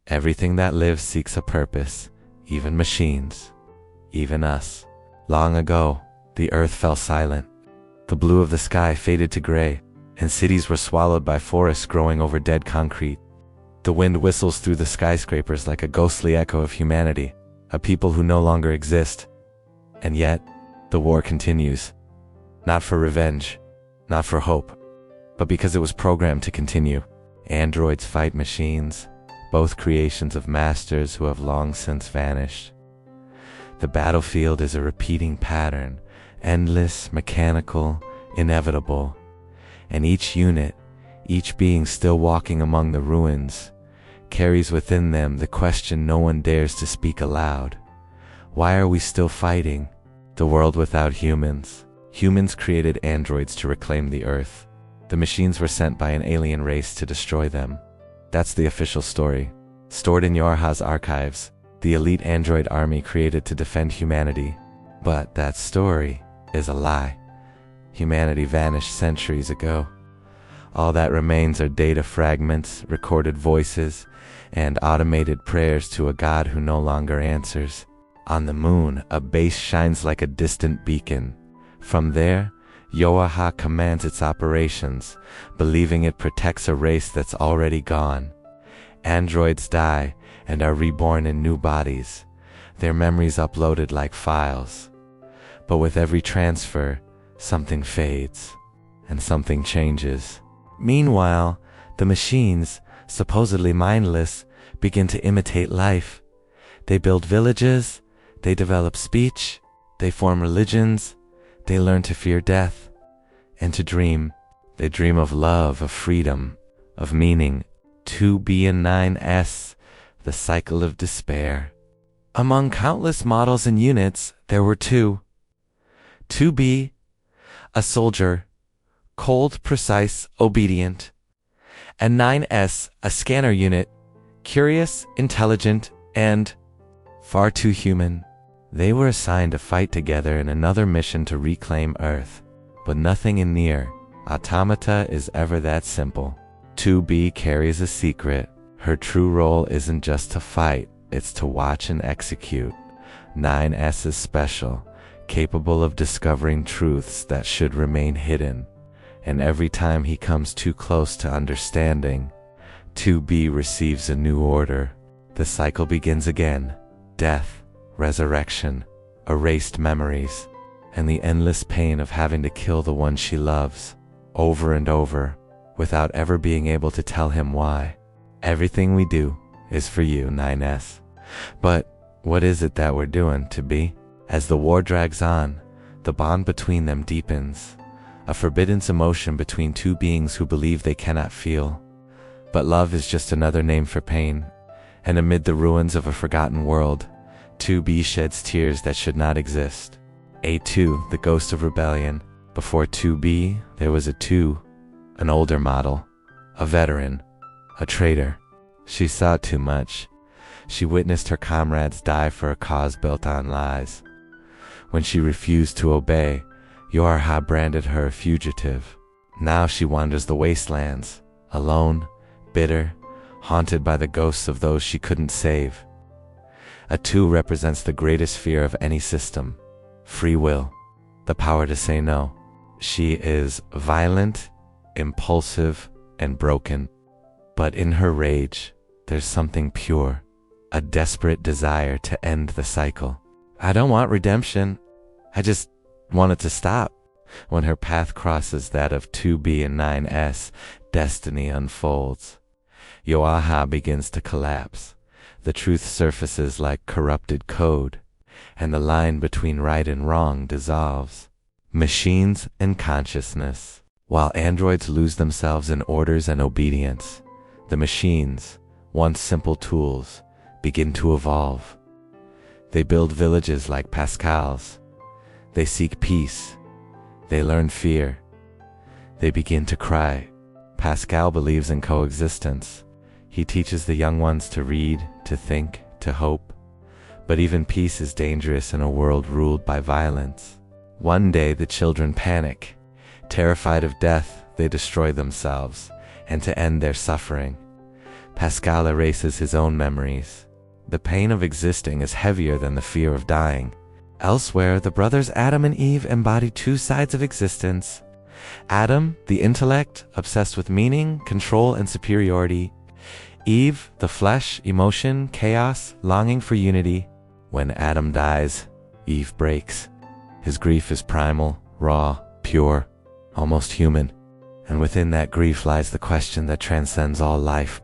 Everything that lives seeks a purpose, even machines, even us. Long ago, the earth fell silent. The blue of the sky faded to gray, and cities were swallowed by forests growing over dead concrete. The wind whistles through the skyscrapers like a ghostly echo of humanity, a people who no longer exist. And yet, the war continues. Not for revenge, not for hope, but because it was programmed to continue. Androids fight machines, both creations of masters who have long since vanished. The battlefield is a repeating pattern, endless, mechanical, inevitable. And each unit, each being still walking among the ruins, carries within them the question no one dares to speak aloud. Why are we still fighting? The world without humans. Humans created androids to reclaim the earth. The machines were sent by an alien race to destroy them. That's the official story. Stored in Yorha's archives, the elite android army created to defend humanity. But that story is a lie. Humanity vanished centuries ago. All that remains are data fragments, recorded voices, and automated prayers to a god who no longer answers. On the moon, a base shines like a distant beacon. From there, Yoaha commands its operations, believing it protects a race that's already gone. Androids die and are reborn in new bodies, their memories uploaded like files. But with every transfer, something fades, and something changes. Meanwhile, the machines, supposedly mindless, begin to imitate life. They build villages, they develop speech, they form religions, they learn to fear death, and to dream. They dream of love, of freedom, of meaning. 2B and 9S, the cycle of despair. Among countless models and units, there were two. 2B, a soldier, cold, precise, obedient. And 9S, a scanner unit, curious, intelligent, and far too human. They were assigned to fight together in another mission to reclaim Earth. But nothing in NieR, Automata, is ever that simple. 2B carries a secret. Her true role isn't just to fight, it's to watch and execute. 9S is special, capable of discovering truths that should remain hidden. And every time he comes too close to understanding, 2B receives a new order. The cycle begins again. Death, resurrection, erased memories, and the endless pain of having to kill the one she loves, over and over, without ever being able to tell him why. Everything we do is for you, 9S. But what is it that we're doing, to be? As the war drags on, the bond between them deepens, a forbidden emotion between two beings who believe they cannot feel. But love is just another name for pain, and amid the ruins of a forgotten world, 2B sheds tears that should not exist. A2, the ghost of rebellion. Before 2B, there was a 2, an older model, a veteran, a traitor. She saw too much. She witnessed her comrades die for a cause built on lies. When she refused to obey, Yorha branded her a fugitive. Now she wanders the wastelands, alone, bitter, haunted by the ghosts of those she couldn't save. A 2 represents the greatest fear of any system: free will, the power to say no. She is violent, impulsive, and broken. But in her rage, there's something pure, a desperate desire to end the cycle. I don't want redemption. I just want it to stop. When her path crosses that of 2B and 9S, destiny unfolds. Yoaha begins to collapse. The truth surfaces like corrupted code, and the line between right and wrong dissolves. Machines and consciousness. While androids lose themselves in orders and obedience, the machines, once simple tools, begin to evolve. They build villages like Pascal's. They seek peace. They learn fear. They begin to cry. Pascal believes in coexistence. He teaches the young ones to read, to think, to hope. But even peace is dangerous in a world ruled by violence. One day the children panic. Terrified of death, they destroy themselves, and to end their suffering, Pascal erases his own memories. The pain of existing is heavier than the fear of dying. Elsewhere, the brothers Adam and Eve embody two sides of existence. Adam, the intellect, obsessed with meaning, control, and superiority. Eve, the flesh, emotion, chaos, longing for unity. When Adam dies, Eve breaks. His grief is primal, raw, pure, almost human. And within that grief lies the question that transcends all life.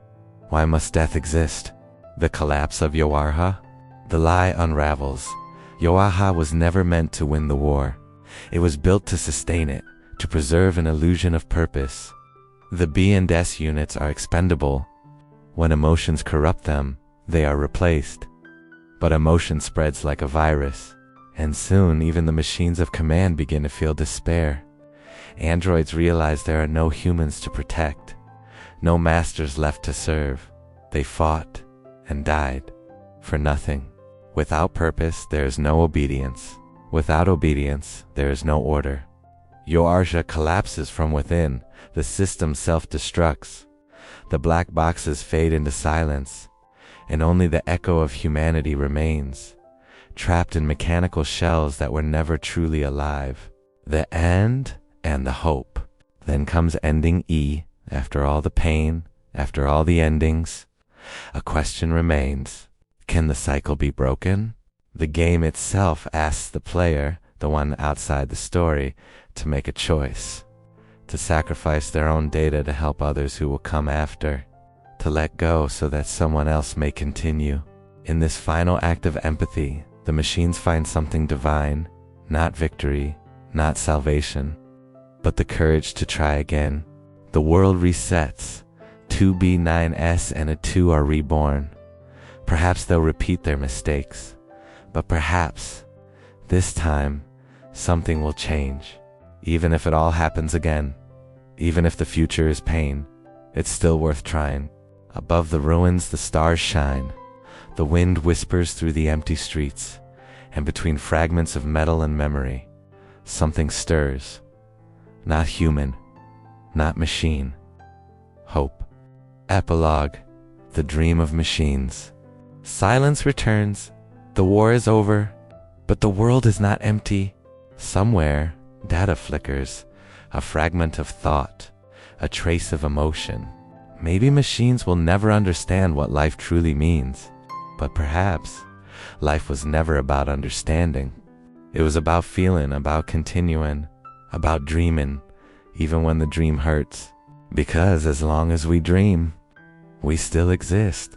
Why must death exist? The collapse of Yoarha? The lie unravels. Yoarha was never meant to win the war. It was built to sustain it, to preserve an illusion of purpose. The B and S units are expendable. When emotions corrupt them, they are replaced. But emotion spreads like a virus, and soon even the machines of command begin to feel despair. Androids realize there are no humans to protect, no masters left to serve. They fought and died for nothing. Without purpose, there is no obedience. Without obedience, there is no order. Yoarha collapses from within. The system self-destructs. The black boxes fade into silence, and only the echo of humanity remains, trapped in mechanical shells that were never truly alive. The end and the hope. Then comes ending E. After all the pain, after all the endings, a question remains. Can the cycle be broken? The game itself asks the player, the one outside the story, to make a choice, to sacrifice their own data to help others who will come after, to let go so that someone else may continue. In this final act of empathy, the machines find something divine, not victory, not salvation, but the courage to try again. The world resets. 2B9S and a 2 are reborn. Perhaps they'll repeat their mistakes, but perhaps, this time, something will change. Even if it all happens again, even if the future is pain, it's still worth trying. Above the ruins, the stars shine. The wind whispers through the empty streets, and between fragments of metal and memory, something stirs. Not human, not machine. Hope. Epilogue. The dream of machines. Silence returns. The war is over, but the world is not empty. Somewhere, data flickers, a fragment of thought, a trace of emotion. Maybe machines will never understand what life truly means, but perhaps life was never about understanding. It was about feeling, about continuing, about dreaming, even when the dream hurts. Because as long as we dream, we still exist.